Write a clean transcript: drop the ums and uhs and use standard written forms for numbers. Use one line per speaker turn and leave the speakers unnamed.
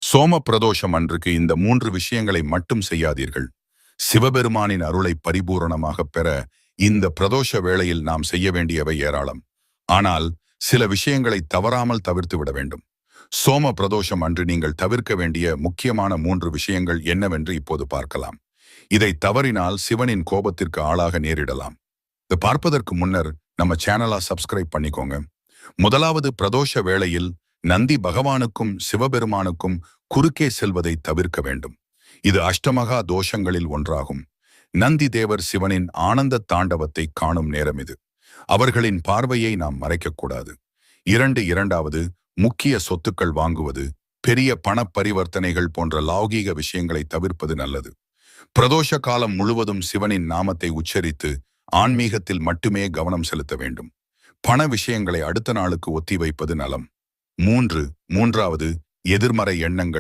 சோம பிரதோஷம் அன்றுக்கு இந்த 3 விஷயங்களை மட்டும் செய்யாதீர்கள். சிவபெருமானின் அருளை பரிபூரணமாகப் பெற இந்த பிரதோஷ வேளையில் நாம் செய்ய வேண்டியவை ஏராளம். ஆனால் சில விஷயங்களை தவறாமல் தவிர்த்து விட வேண்டும். சோம பிரதோஷம் அன்று நீங்கள் தவிர்க்க வேண்டிய முக்கியமான 3 விஷயங்கள் என்னவென்று இப்போது பார்க்கலாம். இதை தவறினால் சிவனின் கோபத்திற்கு ஆளாக நேரிடலாம். இதை பார்ப்பதற்கு முன்னர் நம்ம சேனலை சப்ஸ்கிரைப் பண்ணிக்கோங்க. முதலாவது, பிரதோஷ வேளையில் நந்தி பகவானுக்கும் சிவபெருமானுக்கும் குறுக்கே செல்வதை தவிர்க்க வேண்டும். இது அஷ்டமகா தோஷங்களில் ஒன்றாகும். நந்தி தேவர் சிவனின் ஆனந்த தாண்டவத்தை காணும் நேரம் இது. அவர்களின் பார்வையை நாம் மறைக்கக்கூடாது. இரண்டாவது, முக்கிய சொத்துக்கள் வாங்குவது, பெரிய பண பரிவர்த்தனைகள் போன்ற லௌகீக விஷயங்களை தவிர்ப்பது நல்லது. பிரதோஷ காலம் முழுவதும் சிவனின் நாமத்தை உச்சரித்து ஆன்மீகத்தில் மட்டுமே கவனம் செலுத்த வேண்டும். பண விஷயங்களை அடுத்த நாளுக்கு ஒத்தி வைப்பது நலம். மூன்றாவது, எதிர்மறை எண்ணங்கள்